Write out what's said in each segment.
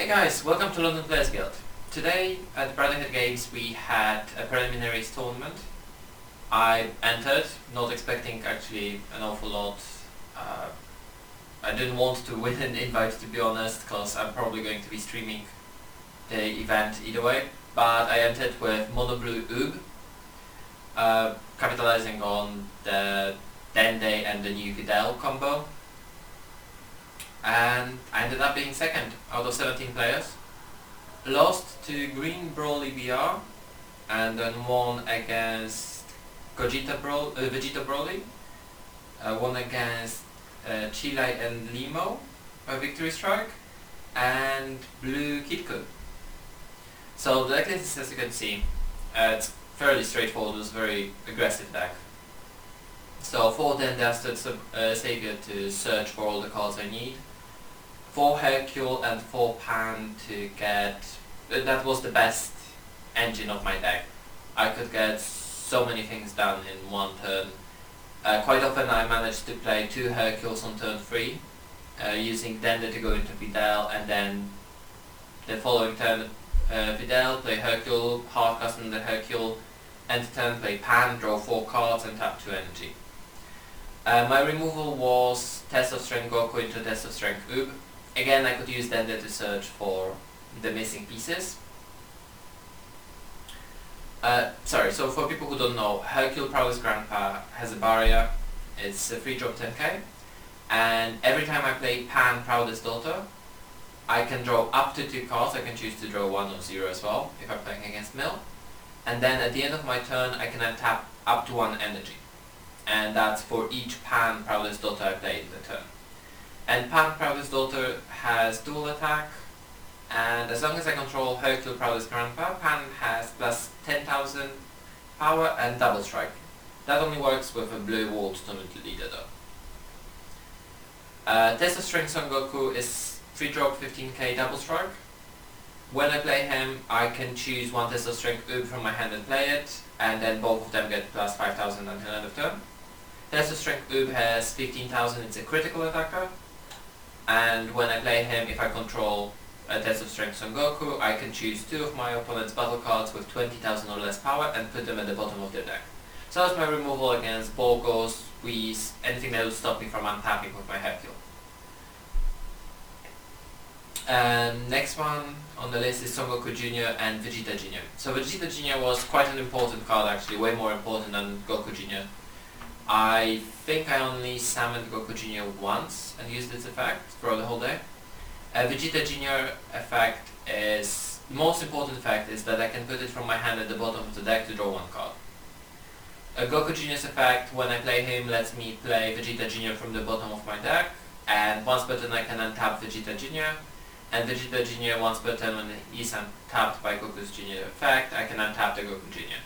Hey guys, welcome to London Players Guild. Today at Brotherhood Games we had a preliminaries tournament. I entered, not expecting actually an awful lot. I didn't want to win an invite, to be honest, because I'm probably going to be streaming the event either way. But I entered with Mono Blue Oob, capitalizing on the Dende and the new Videl combo. And I ended up being second out of 17 players. Lost to Green Broly BR and then won against Vegeta Broly. Won against Chile and Limo by Victory Strike and Blue Kitku. So the deck list, as you can see, it's fairly straightforward. It was a very aggressive deck. So 4 Dendasted Savior to search for all the cards I need. 4 Hercule and 4 Pan to get... that was the best engine of my deck. I could get so many things done in one turn. Quite often I managed to play 2 Hercules on turn 3, using Dende to go into Videl, and then the following turn Videl, play Hercule, hard custom the Hercule, end turn play Pan, draw 4 cards and tap 2 energy. My removal was Test of Strength Goku into Test of Strength Oob. Again, I could use Dende to search for the missing pieces. So for people who don't know, Hercule Prowler's Grandpa has a barrier. It's a free drop 10k, and every time I play Pan Prowler's Daughter, I can draw up to 2 cards. I can choose to draw 1 or 0 as well, if I'm playing against Mill. And then at the end of my turn, I can untap up to 1 energy. And that's for each Pan Prowler's Daughter I play in the turn. And Pan Prowler's Daughter has dual attack, and as long as I control Hercule Prowler's Grandpa, Pan has plus 10,000 power and double strike. That only works with a blue walled tournament leader though. Test of Strength Son Goku is free drop 15k double strike. When I play him, I can choose 1 Test of Strength Oob from my hand and play it, and then both of them get plus 5,000 until end of turn. Test of Strength Oob has 15,000, it's a critical attacker. And when I play him, if I control a Test of Strength Son Goku, I can choose 2 of my opponent's battle cards with 20,000 or less power and put them at the bottom of their deck. So that's my removal against Borgos, Whis, anything that would stop me from untapping with my Hercule. Next one on the list is Son Goku Jr. and Vegeta Jr. So Vegeta Jr. was quite an important card actually, way more important than Goku Jr. I think I only summoned Goku Jr. once and used its effect throughout the whole day. Vegeta Jr. effect is... the most important effect is that I can put it from my hand at the bottom of the deck to draw 1 card. Goku Jr.'s effect, when I play him, lets me play Vegeta Jr. from the bottom of my deck, and once per turn I can untap Vegeta Jr. And Vegeta Jr. once per turn when he's untapped by Goku's Jr. effect, I can untap the Goku Jr.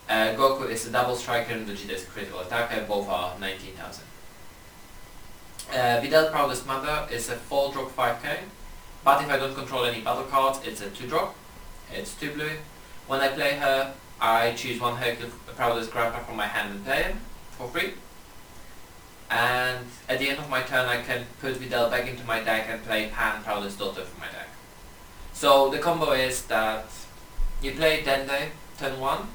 Goku is a double striker and Vegeta is a critical attacker, both are 19,000. Videl Prowler's Mother is a 4 drop 5k, but if I don't control any battle cards, it's a 2 drop, it's 2 blue. When I play her, I choose 1 Hercule Prowler's Grandpa from my hand and play him for free. And at the end of my turn I can put Videl back into my deck and play Pan Prowler's Daughter from my deck. So the combo is that you play Dende turn 1,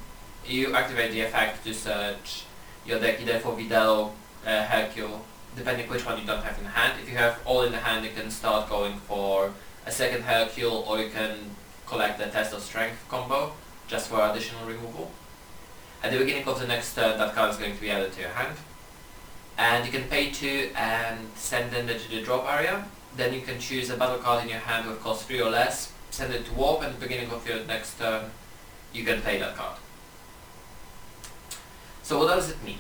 you activate the effect to search your deck either for Videl or Hercule, depending which one you don't have in hand. If you have all in the hand, you can start going for a second Hercule, or you can collect the Test of Strength combo just for additional removal. At the beginning of the next turn, that card is going to be added to your hand. And you can pay 2 and send Dende to the drop area. Then you can choose a battle card in your hand with cost 3 or less, send it to Warp, and at the beginning of your next turn, you can play that card. So what does it mean?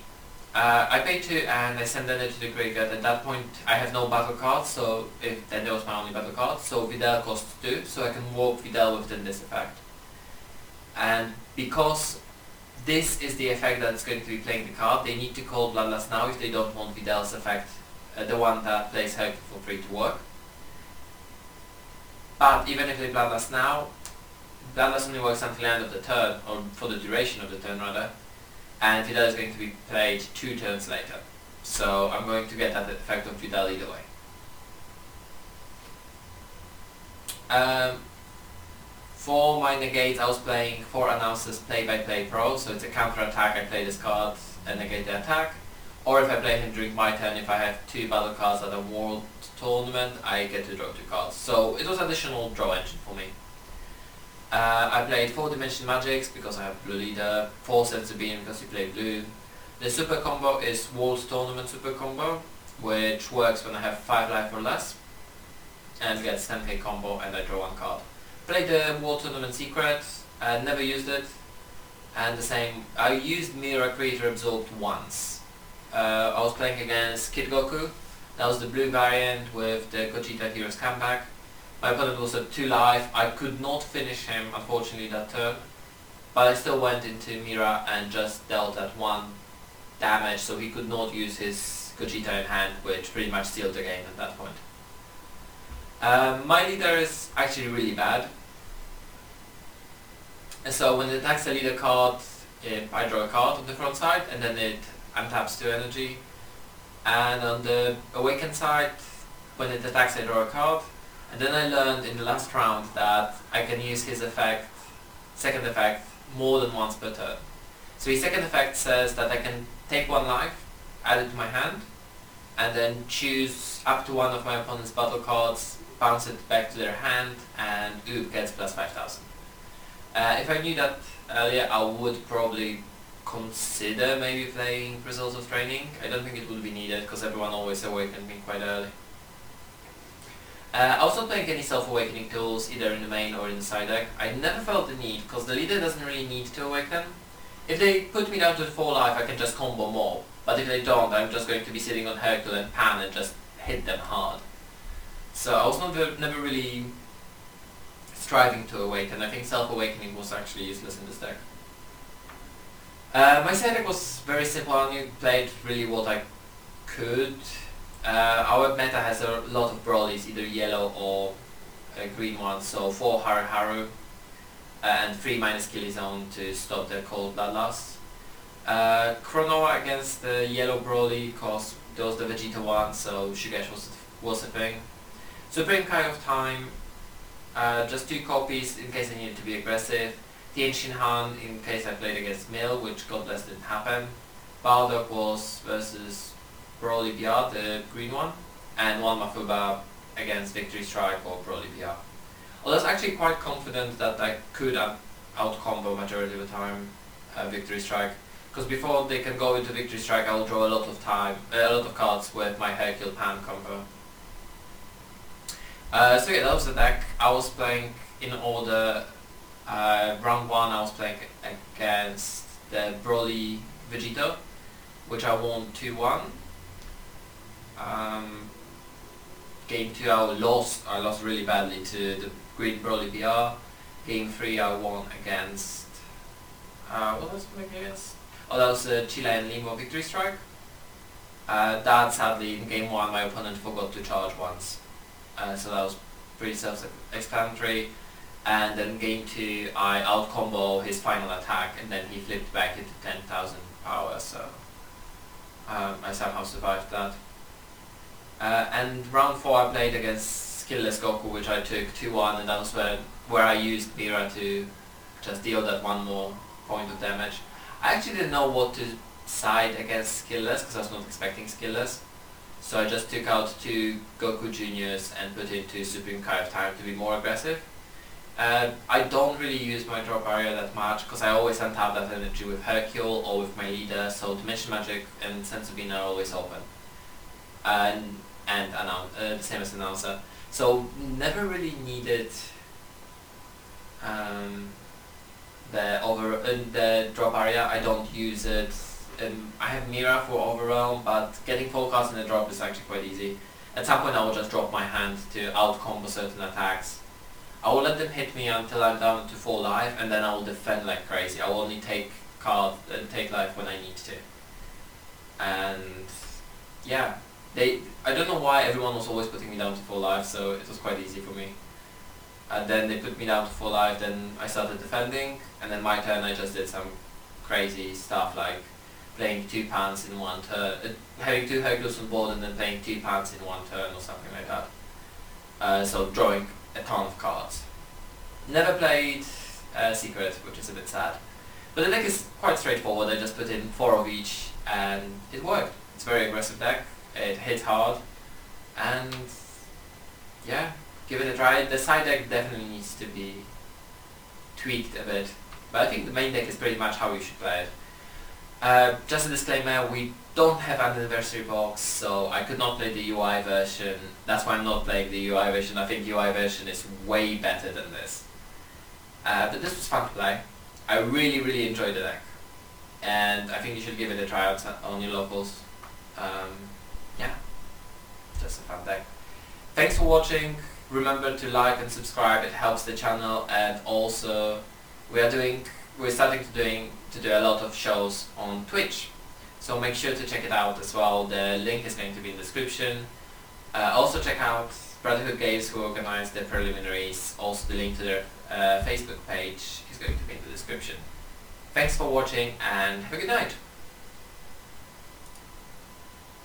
I pay 2 and I send Dende to the graveyard. At that point I have no battle cards, so if Dende was my only battle card, so Videl costs 2, so I can warp Videl within this effect. And because this is the effect that's going to be playing the card, they need to call Bloodlust now if they don't want Videl's effect, the one that plays Hercule for free, to work. But even if they Bloodlust now, Bloodlust only works until the end of the turn, or for the duration of the turn rather. And Videl is going to be played 2 turns later. So I'm going to get that effect of Videl either way. Um, for my Negates, I was playing 4 Announcers Play-by-Play Pro, so it's a counter-attack. I play this card and negate the attack. Or if I play him during my turn, if I have 2 battle cards at a World Tournament, I get to draw 2 cards. So it was additional draw engine for me. I played 4 Dimension Magics because I have Blue Leader, 4 Sets of Being because he played Blue. The super combo is World Tournament super combo, which works when I have 5 life or less, and gets 10k combo and I draw 1 card. Played the World Tournament Secret, never used it, and the same, I used Mirror Creator Absorbed once. I was playing against Kid Goku, that was the blue variant with the Gogeta Hero's Comeback. My opponent was at 2 life, I could not finish him unfortunately that turn, but I still went into Mira and just dealt that 1 damage, so he could not use his Gogeta in hand, which pretty much sealed the game at that point. My leader is actually really bad, and so when it attacks the leader card, I draw a card on the front side and then it untaps 2 energy, and on the awakened side, when it attacks I draw a card, and then I learned in the last round that I can use his effect, second effect, more than once per turn. So his second effect says that I can take 1 life, add it to my hand, and then choose up to 1 of my opponent's battle cards, bounce it back to their hand, and gets plus 5,000. If I knew that earlier, I would probably consider maybe playing Results of Training. I don't think it would be needed because everyone always awakened me quite early. I was not playing any self-awakening tools either in the main or in the side deck. I never felt the need because the leader doesn't really need to awaken. If they put me down to 4 life, I can just combo more, but if they don't, I'm just going to be sitting on Hercule and Pan and just hit them hard. So I was never really striving to awaken. I think self-awakening was actually useless in this deck. My side deck was very simple. I only played really what I could. Our meta has a lot of Brolys, either yellow or green ones, so 4 Haru Haru and 3 minus Killy Zone to stop the cold bloodlust. Chronoa against the yellow Broly, because there was the Vegeta one, so Shugesh was a thing. Supreme Kai of Time, just 2 copies in case I needed to be aggressive. Tien Shinhan in case I played against Mill, which God bless didn't happen. Baldock was versus Broly BR, the green one, and 1 Mafuba against Victory Strike or Broly BR. I was actually quite confident that I could out-combo majority of the time Victory Strike, because before they can go into Victory Strike I will draw a lot of cards with my Hercule Pan combo. So yeah, that was the deck. I was playing in order. Round 1 I was playing against the Broly Vegeta, which I won 2-1. Game 2 I lost really badly to the green Broly BR. Game 3 I won against, what was I playing against? Oh, that was the Chilean Limo Victory Strike. That sadly in game 1 my opponent forgot to charge once, so that was pretty self-explanatory. And then game 2 I out-combo his final attack and then he flipped back into 10,000 power, so I somehow survived that. And round 4 I played against Skillless Goku, which I took 2-1, and that was where I used Mira to just deal that 1 more point of damage. I actually didn't know what to side against Skillless because I was not expecting Skillless. So I just took out 2 Goku Juniors and put into Supreme Kai of Time to be more aggressive. I don't really use my drop area that much because I always untap that energy with Hercule or with my leader, so Dimension Magic and Senzu Bean are always open. And the same as Announcer. So never really needed the drop area. I don't use it. I have Mira for Overwhelm, but getting 4 cards in the drop is actually quite easy. At some point I will just drop my hand to out-combo certain attacks. I will let them hit me until I'm down to 4 life, and then I will defend like crazy. I will only take life when I need to. And yeah, I don't know why everyone was always putting me down to 4 life, so it was quite easy for me. And then they put me down to 4 life, then I started defending, and then my turn I just did some crazy stuff like playing 2 Pans in 1 turn, having 2 Hercules on board and then playing 2 Pans in 1 turn or something like that. So drawing a ton of cards. Never played Secret, which is a bit sad. But the deck is quite straightforward. I just put in 4 of each and it worked. It's a very aggressive deck, it hits hard, and yeah, give it a try. The side deck definitely needs to be tweaked a bit, but I think the main deck is pretty much how you should play it. Just a disclaimer, we don't have an anniversary box, so I could not play the UI version. That's why I'm not playing the UI version. I think UI version is way better than this. But this was fun to play. I really enjoyed the deck, and I think you should give it a try out on your locals. Yeah, just a fun deck. Thanks for watching. Remember to like and subscribe, it helps the channel, and also we're starting to do a lot of shows on Twitch, so make sure to check it out as well. The link is going to be in the description. Also check out Brotherhood Games, who organize the preliminaries. Also the link to their Facebook page is going to be in the description. Thanks for watching and have a good night.